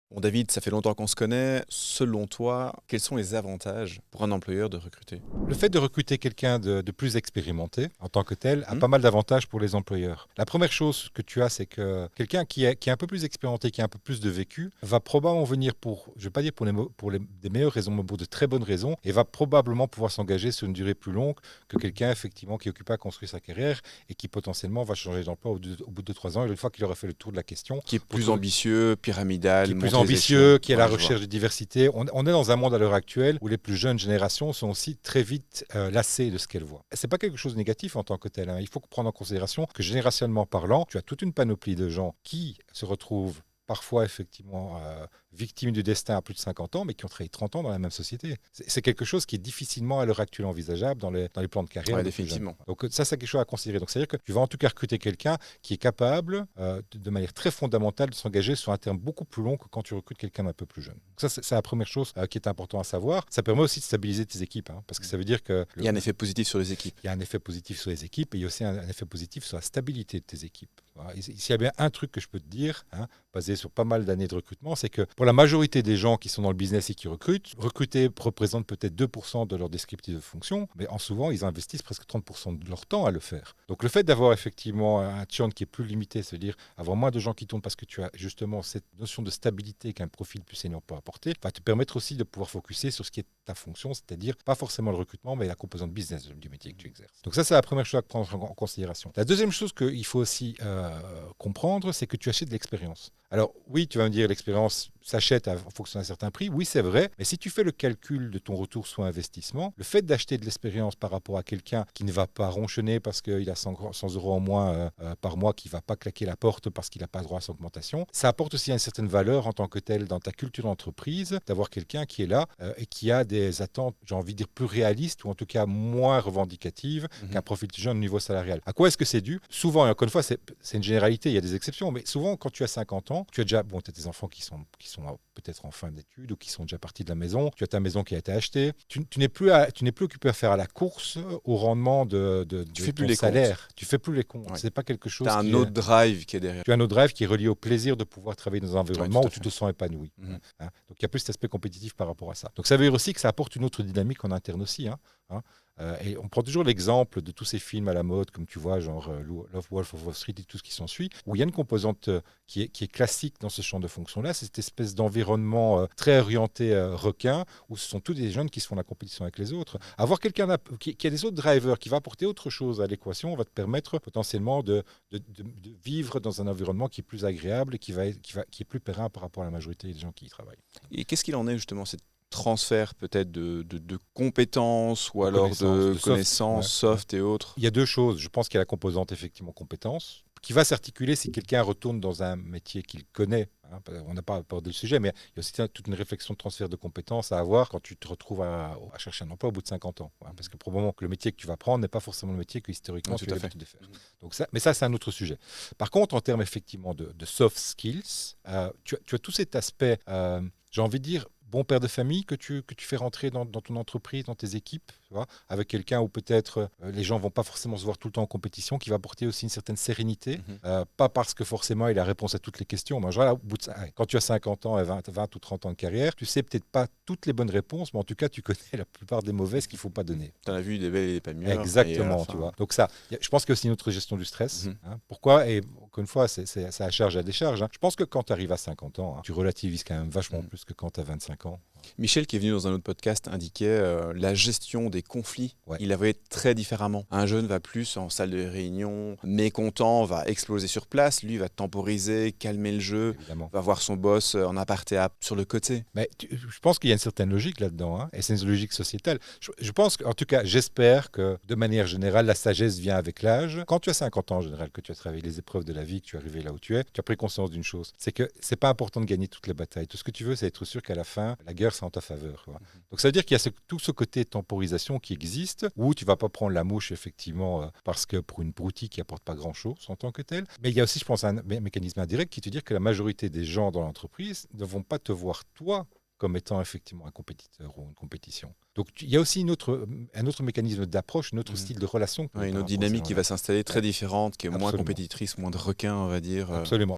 Bon, David, ça fait longtemps qu'on se connaît. Selon toi, quels sont les avantages pour un employeur de recruter? Le fait de recruter quelqu'un de plus expérimenté en tant que tel a Mhm. pas mal d'avantages pour les employeurs. La première chose que tu as, c'est que quelqu'un qui est un peu plus expérimenté, qui a un peu plus de vécu, va probablement venir pour, je ne vais pas dire des meilleures raisons, mais pour de très bonnes raisons, et va probablement pouvoir s'engager sur une durée plus longue que quelqu'un effectivement qui est occupé à construire sa carrière et qui potentiellement va changer d'emploi au bout de 2-3 ans, et une fois qu'il aura fait le tour de la question. Qui est plus ambitieux, pyramidal, Qui est plus monter les échelons. ambitieux, qui est à la Ouais, je vois. recherche de diversité. On est dans un monde à l'heure actuelle où les plus jeunes générations sont aussi très vite lassées de ce qu'elles voient. Ce n'est pas quelque chose de négatif en tant que tel, hein. Il faut prendre en considération que générationnellement parlant, tu as toute une panoplie de gens qui se retrouvent parfois effectivement victimes du destin à plus de 50 ans, mais qui ont travaillé 30 ans dans la même société. C'est quelque chose qui est difficilement à l'heure actuelle envisageable dans les plans de carrière. Ouais, définitivement. Donc ça, c'est quelque chose à considérer. Donc c'est-à-dire que tu vas en tout cas recruter quelqu'un qui est capable, de manière très fondamentale, de s'engager sur un terme beaucoup plus long que quand tu recrutes quelqu'un d'un peu plus jeune. Donc ça, c'est la première chose qui est importante à savoir. Ça permet aussi de stabiliser tes équipes, hein, parce que ça veut dire que... Il y a un effet positif sur les équipes. Il y a un effet positif sur les équipes et il y a aussi un effet positif sur la stabilité de tes équipes. Voilà. S'il y a bien un truc que je peux te dire, hein, basé sur pas mal d'années de recrutement, c'est que pour la majorité des gens qui sont dans le business et qui recrutent, recruter représente peut-être 2% de leur descriptif de fonction, mais en souvent, ils investissent presque 30% de leur temps à le faire. Donc le fait d'avoir effectivement un churn qui est plus limité, c'est-à-dire avoir moins de gens qui tournent parce que tu as justement cette notion de stabilité qu'un profil plus senior peut apporter, va te permettre aussi de pouvoir focuser sur ce qui est ta fonction, c'est-à-dire pas forcément le recrutement, mais la composante business du métier que tu exerces. Donc ça, c'est la première chose à prendre en considération. La deuxième chose qu'il faut aussi comprendre, c'est que tu achètes de l'expérience. Alors oui, tu vas me dire l'expérience s'achète en fonction d'un certain prix. Oui, c'est vrai. Mais si tu fais le calcul de ton retour sur investissement, le fait d'acheter de l'expérience par rapport à quelqu'un qui ne va pas ronchonner parce qu'il a 100 euros en moins par mois, qui ne va pas claquer la porte parce qu'il n'a pas droit à son augmentation, ça apporte aussi une certaine valeur en tant que telle dans ta culture d'entreprise, d'avoir quelqu'un qui est là et qui a des attentes, j'ai envie de dire, plus réalistes ou en tout cas moins revendicatives qu'un profil jeune au niveau salarial. À quoi est-ce que c'est dû? Souvent, et encore une fois, c'est une généralité, il y a des exceptions, mais souvent, quand tu as 50 ans, tu as déjà, tu as des enfants qui sont peut-être en fin d'études ou qui sont déjà partis de la maison, tu as ta maison qui a été achetée, tu n'es plus occupé à faire à la course au rendement de ton salaire. Tu fais plus les comptes. Ouais. C'est pas quelque chose. Tu as un autre drive qui est derrière. Tu as un autre drive qui est relié au plaisir de pouvoir travailler dans un environnement Ouais, où tu te sens épanoui. Mhm. Hein. Donc il y a plus cet aspect compétitif par rapport à ça. Donc ça veut dire aussi que ça apporte une autre dynamique en interne aussi. Et on prend toujours l'exemple de tous ces films à la mode, comme tu vois, genre Love Wolf of Wall Street et tout ce qui s'ensuit, où il y a une composante qui est classique dans ce champ de fonction-là, c'est cette espèce d'environnement très orienté requin, où ce sont tous des jeunes qui se font la compétition avec les autres. Avoir quelqu'un qui a des autres drivers, qui va apporter autre chose à l'équation, va te permettre potentiellement de vivre dans un environnement qui est plus agréable et qui est plus périn par rapport à la majorité des gens qui y travaillent. Et qu'est-ce qu'il en est justement cette transfert peut-être de compétences ou alors de connaissances soft et autres? Il y a deux choses. Je pense qu'il y a la composante effectivement compétences qui va s'articuler si quelqu'un retourne dans un métier qu'il connaît. On n'a pas abordé le sujet, mais il y a aussi toute une réflexion de transfert de compétences à avoir quand tu te retrouves à chercher un emploi au bout de 50 ans. Parce que probablement que le métier que tu vas prendre n'est pas forcément le métier que historiquement tu as l'habitude de faire. Donc mais ça, c'est un autre sujet. Par contre, en termes effectivement de soft skills, tu as tout cet aspect, j'ai envie de dire, bon père de famille que tu fais rentrer dans ton entreprise, dans tes équipes, tu vois, avec quelqu'un où peut-être les gens ne vont pas forcément se voir tout le temps en compétition, qui va apporter aussi une certaine sérénité, pas parce que forcément il a réponse à toutes les questions. Mais genre, quand tu as 50 ans et 20 ou 30 ans de carrière, tu sais peut-être pas toutes les bonnes réponses, mais en tout cas tu connais la plupart des mauvaises qu'il ne faut pas donner. Tu en as vu des belles et des pas mûres. Exactement, tu vois. Donc ça, je pense qu'il y a aussi une autre gestion du stress. Pourquoi? Et encore une fois, c'est à charge et à décharge. Je pense que quand tu arrives à 50 ans, tu relativises quand même vachement plus que quand tu as 25 ans. Michel, qui est venu dans un autre podcast, indiquait la gestion des conflits. Ouais. Il la voyait très différemment. Un jeune va plus en salle de réunion, mécontent, va exploser sur place. Lui va temporiser, calmer le jeu, évidemment, va voir son boss en aparté sur le côté. Mais je pense qu'il y a une certaine logique là-dedans, et c'est une logique sociétale. Je pense qu'en tout cas, j'espère que de manière générale, la sagesse vient avec l'âge. Quand tu as 50 ans en général, que tu as travaillé les épreuves de la vie, que tu es arrivé là où tu es, tu as pris conscience d'une chose, c'est que c'est pas important de gagner toutes les batailles. Tout ce que tu veux, c'est être sûr qu'à la fin, la guerre sera en ta faveur. Donc ça veut dire qu'il y a tout ce côté temporisation qui existe, où tu vas pas prendre la mouche effectivement parce que pour une broutille qui apporte pas grand-chose en tant que telle. Mais il y a aussi, je pense, un mécanisme indirect qui te dit que la majorité des gens dans l'entreprise ne vont pas te voir toi comme étant effectivement un compétiteur ou une compétition. Donc il y a aussi un autre mécanisme d'approche, un autre style de relation. Une autre dynamique qui va s'installer très différente, qui est moins compétitrice, moins de requin, on va dire. Absolument.